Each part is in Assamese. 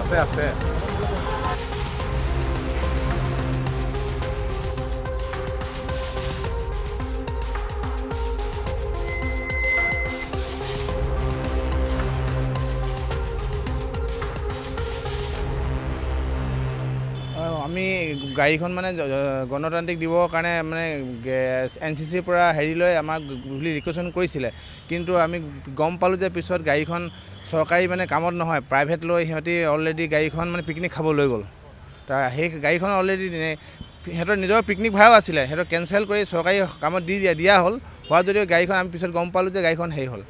আছে আছে আমি গাড়ীখন মানে গণতান্ত্ৰিক দিৱসৰ কাৰণে মানে NCCৰ পৰা হেৰি লৈ আমাক বুলি ৰিকুৱেশ্যন কৰিছিলে কিন্তু আমি গম পালোঁ যে পিছত গাড়ীখন চৰকাৰী মানে কামত নহয় প্ৰাইভেট লৈ সিহঁতি অলৰেডি গাড়ীখন মানে পিকনিক খাব লৈ গ'ল তাৰ সেই গাড়ীখন অলৰেডি সিহঁতৰ নিজৰ পিকনিক ভাড়াও আছিলে সিহঁতৰ কেঞ্চেল কৰি চৰকাৰী কামত দিয়া হ'ল হোৱা যদিও গাড়ীখন আমি পিছত গম পালোঁ যে গাড়ীখন হেৰি হ'ল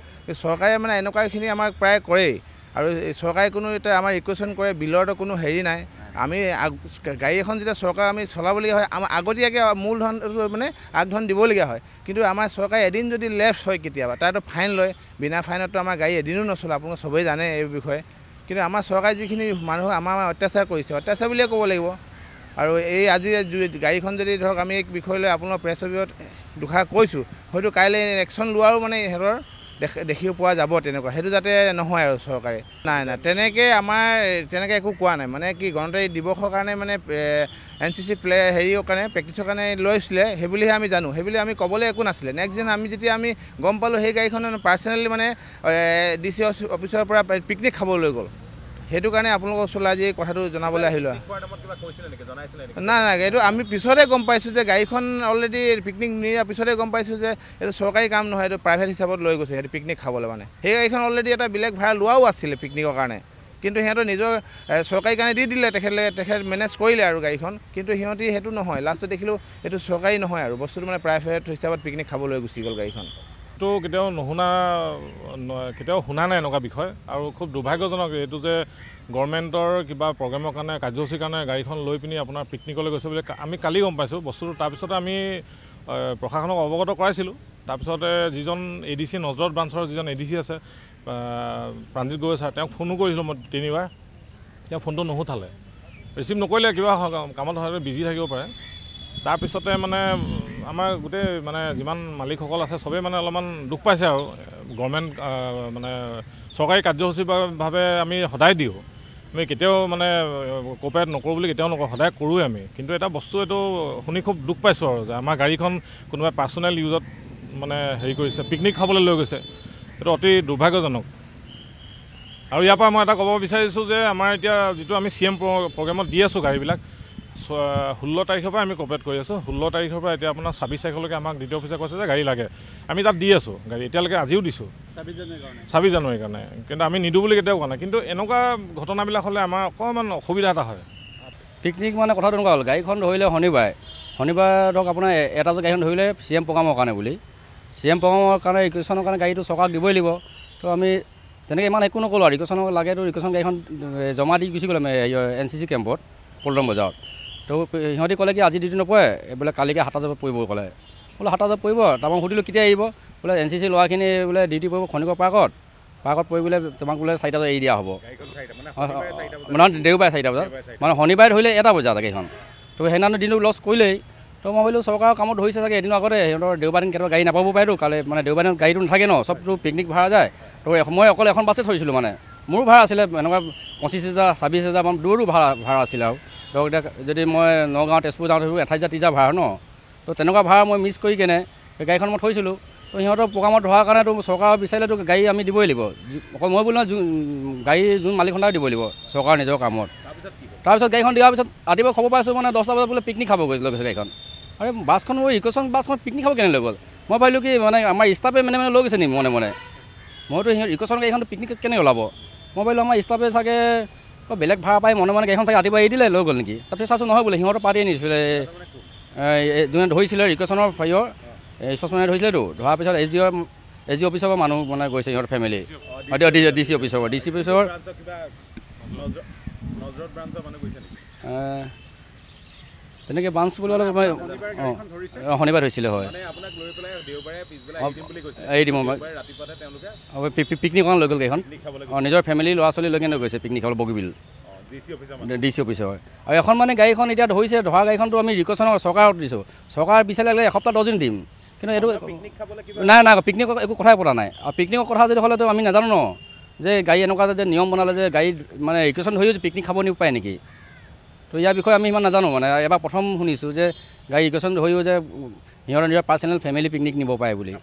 চৰকাৰে মানে এনেকুৱাখিনি আমাক প্ৰায় কৰেই আৰু চৰকাৰে কোনো এটা আমাৰ ৰিকুৱেশ্যন কৰে বিলৰতো কোনো হেৰি নাই আমি গাড়ী এখন যেতিয়া চৰকাৰ আমি চলাবলগীয়া হয় আমাৰ আগতীয়াকৈ মূলধন মানে আগধন দিবলগীয়া হয় কিন্তু আমাৰ চৰকাৰে এদিন যদি লেফ্ট হয় কেতিয়াবা তাতো ফাইন লয় বিনা ফাইনততো আমাৰ গাড়ী এদিনো নচলে আপোনালোকে চবেই জানে এই বিষয়ে কিন্তু আমাৰ চৰকাৰে যিখিনি মানুহ আমাৰ অত্যাচাৰ কৰিছে অত্যাচাৰ বুলিয়ে ক'ব লাগিব আৰু এই আজি গাড়ীখন যদি ধৰক আমি এই বিষয় লৈ আপোনালোকৰ প্ৰেছৰ বিৰত দুষাৰ কৈছোঁ হয়তো কাইলৈ একশ্যন লোৱাৰো মানে সিহঁতৰ দেখিব পোৱা যাব তেনেকুৱা সেইটো যাতে নহয় আৰু চৰকাৰে নাই তেনেকৈ আমাৰ তেনেকৈ একো কোৱা নাই মানে কি গণতান্ত্ৰিক দিৱসৰ কাৰণে মানে NCC হেৰিৰ কাৰণে প্ৰেক্টিছৰ কাৰণে লৈছিলে সেইবুলিহে আমি জানো সেইবুলি আমি ক'বলৈ একো নাছিলে নেক্সট দিন আমি যেতিয়া আমি গম পালোঁ সেই গাড়ীখন পাৰ্চনেলি মানে DC অফিচৰ পৰা পিকনিক খাবলৈ গ'ল সেইটো কাৰণে আপোনালোকৰ ওচৰলৈ আজি কথাটো জনাবলৈ আহিলোঁ নাই এইটো আমি পিছতে গম পাইছোঁ যে গাড়ীখন অলৰেডি পিকনিক নিয়াৰ পিছতে গম পাইছোঁ যে এইটো চৰকাৰী কাম নহয় এইটো প্ৰাইভেট হিচাপত লৈ গৈছে সেইটো পিকনিক খাবলৈ মানে সেই গাড়ীখন অলৰেডি এটা বেলেগ ভাড়া লোৱাও আছিলে পিকনিকৰ কাৰণে কিন্তু সিহঁতৰ নিজৰ চৰকাৰী কাৰণে দি দিলে তেখেত মেনেজ কৰিলে আৰু গাড়ীখন কিন্তু সিহঁতি সেইটো নহয় লাষ্টত দেখিলোঁ এইটো চৰকাৰী নহয় আৰু বস্তুটো মানে প্ৰাইভেট হিচাপত পিকনিক খাবলৈ গুচি গ'ল গাড়ীখন তো কেতিয়াও শুনা নাই এনেকুৱা বিষয় আৰু খুব দুৰ্ভাগ্যজনক এইটো যে গভৰ্ণমেণ্টৰ কিবা প্ৰগ্ৰেমৰ কাৰণে কাৰ্যসূচীৰ কাৰণে গাড়ীখন লৈ পিনি আপোনাৰ পিকনিকলৈ গৈছে বুলি আমি কালি গম পাইছোঁ বস্তুটো তাৰপিছতে আমি প্ৰশাসনক অৱগত কৰাইছিলোঁ তাৰপিছতে যিজন ADC নজৰত ব্ৰাঞ্চৰ যিজন ADC আছে প্ৰাণজিত গগৈ ছাৰ তেওঁক ফোনো কৰিছিলোঁ মই 3বাৰ তেওঁ ফোনটো নুঠালে ৰিচিভ নকৰিলে কিবা কামত হয়তো বিজি থাকিব পাৰে তাৰপিছতে মানে আমাৰ গোটেই মানে যিমান মালিকসকল আছে চবেই মানে অলপমান দুখ পাইছে আৰু গভৰ্ণমেণ্ট মানে চৰকাৰী কাৰ্যসূচীভাৱে আমি সদায় দিওঁ আমি কেতিয়াও মানে কোঅপাৰেট নকৰোঁ বুলি কেতিয়াও নকৰোঁ সদায় কৰোঁৱে আমি কিন্তু এটা বস্তু এইটো শুনি খুব দুখ পাইছোঁ আৰু যে আমাৰ গাড়ীখন কোনোবাই পাৰ্চনেল ইউজত মানে হেৰি কৰিছে পিকনিক খাবলৈ লৈ গৈছে এইটো অতি দুৰ্ভাগ্যজনক আৰু ইয়াৰ পৰা মই এটা ক'ব বিচাৰিছোঁ যে আমাৰ এতিয়া যিটো আমি CM প্ৰগ্ৰেমত দি আছোঁ গাড়ীবিলাক 16 তাৰিখৰ পৰা আমি কোঅপাৰেট কৰি আছোঁ 16 তাৰিখৰ পৰা এতিয়া আপোনাৰ 26 তাৰিখলৈকে আমাক দ্বিতীয় অফিচাৰে কৈছে যে গাড়ী লাগে আমি তাত দি আছোঁ গাড়ী এতিয়ালৈকে আজিও দিছোঁ 26 জানুৱাৰীৰ কাৰণে কিন্তু আমি নিদিওঁ বুলি কেতিয়াও কোৱা নাই কিন্তু এনেকুৱা ঘটনাবিলাক হ'লে আমাৰ অকণমান অসুবিধা এটা হয় পিকনিক মানে কথাটো এনেকুৱা হ'ল গাড়ীখন ধৰিলে শনিবাৰে ধৰক আপোনাৰ এটা গাড়ীখন ধৰিলে CM প্ৰগ্ৰামৰ কাৰণে বুলি CM প্ৰগ্ৰামৰ কাৰণে ৰিকুৱেশ্যনৰ কাৰণে গাড়ীটো চৰকাৰক দিবই লাগিব তো আমি তেনেকৈ ইমান একো নক'লোঁ আৰু ৰিকুৱেশ্যন লাগেতো ৰিকুৱেশ্যন গাড়ীখন জমা দি গুচি গ'ল আমি NCC কেম্পত পল্টন বজাৰত তো সিহঁতি ক'লে কি আজি ডিউটি নপৰে বোলে কালিকৈ 7টা বজাত পৰিব ক'লে বোলে 7টা বজাত পৰিব তাৰপৰা সুধিলোঁ কেতিয়া আহিব বোলে NCC ল'ৰাখিনি বোলে ডিউটি পৰিব খনিকৰ পাৰ্কত পৰি বোলে তোমাক বোলে 4টা বজাত এৰি দিয়া হ'ব মানে দেওবাৰে 4টা বজাত মানে শনিবাৰে ধৰিলে 1টা বজাত গাড়ীখন তো সেইদিনাখন দিনটো লছ কৰিলেই তো মই ভাবিলোঁ চৰকাৰৰ কামত ধৰিছে চাগে এদিনৰ আগতে সিহঁতৰ দেওবাৰ দিন কেতিয়াবা গাড়ী নাপাব পাৰেতো কালি মানে দেওবাৰ দিনত গাড়ীটো নাথাকে ন চবটো পিকনিক ভাড়া যায় তো মই অকল এখন বাছে থৈছিলোঁ মানে মোৰো ভাড়া আছিলে এনেকুৱা 25,000 26,000 মান দূৰৰো ভাড়া আছিলে আৰু ধৰক এতিয়া যদি মই নগাঁও তেজপুৰ যাওঁতে 28,000 ভাড়া ন তো তেনেকুৱা ভাড়া মই মিছ কৰি কেনে গাড়ীখন মই থৈছিলোঁ তো সিহঁতৰ প্ৰগ্ৰামত ধৰাৰ কাৰণেতো চৰকাৰৰ বিচাৰিলেতো গাড়ী আমি দিবই লাগিব অকল মই বুলি নহয় গাড়ী যোন মালিকখনে দিব লাগিব চৰকাৰৰ নিজৰ কামত তাৰপিছত গাড়ীখন দিয়াৰ পিছত ৰাতিপুৱা খবৰ পাইছোঁ মানে 10টা বজাত বোলে পিকনিক খাব গৈছে গাড়ীখন আৰু বাছখন ৰিকুৱেশ্যন বাছখন পিকনিক খাব কেনে লৈ গ'ল মই ভাবিলোঁ কি মানে আমাৰ ষ্টাফে মানে লৈ গৈছে নি মনে মইতো সিহঁত ৰিকুৱেশ্যন গাড়ীখন পিকনিক কেনে ওলাব মই ভাবিলোঁ আমাৰ ষ্টাফে চাগে বেলেগ ভাড়া পাই মনে গাড়ীখন চাগে ৰাতিপুৱা এৰি দিলে লৈ গ'ল নেকি তাৰপিছত চাইছোঁ নহয় বোলে সিহঁতৰ পাৰ্টি আনিছিলে যোনে ধৰিছিলে ৰিকুৱেশ্যনৰ ফাইৰ চচমেনে ধৰিছিলেতো ধৰাৰ পিছত SG অফিচৰ পৰা মানুহ মানে গৈছে সিহঁতৰ ফেমিলি DC অফিচৰ তেনেকৈ ব্ৰাঞ্চ বুলি অলপ শনিবাৰ হৈছিলে হয় এৰি দিম পিকনিক অকণ লৈ গ'ল গাড়ীখন নিজৰ ফেমিলি ল'ৰা ছোৱালী লৈ কিনে গৈছে পিকনিক খাবলৈ বগীবিল DC অফিচৰ হয় আৰু এখন মানে গাড়ীখন এতিয়া ধৰিছে ধৰা গাড়ীখনতো আমি ৰিকুৱেশ্যনৰ চৰকাৰত দিছোঁ চৰকাৰ বিচাৰিলে এসপ্তাহ 10 দিন দিম কিন্তু এইটো নাই পিকনিকৰ একো কথাই পতা নাই আৰু পিকনিকৰ কথা যদি হ'লেতো আমি নাজানো ন যে গাড়ী এনেকুৱা যে নিয়ম বনালে যে গাড়ী মানে ৰিকুৱেশ্যন ধৰিও পিকনিক খাব নিব পাৰে নেকি তো ইয়াৰ বিষয়ে আমি ইমান নাজানো মানে এবাৰ প্ৰথম শুনিছোঁ যে গাড়ী ৰিকুৱেশ্যন ধৰিও যে সিহঁতৰ নিজৰ পাৰ্চনেল ফেমিলি পিকনিক নিব পাৰে বুলি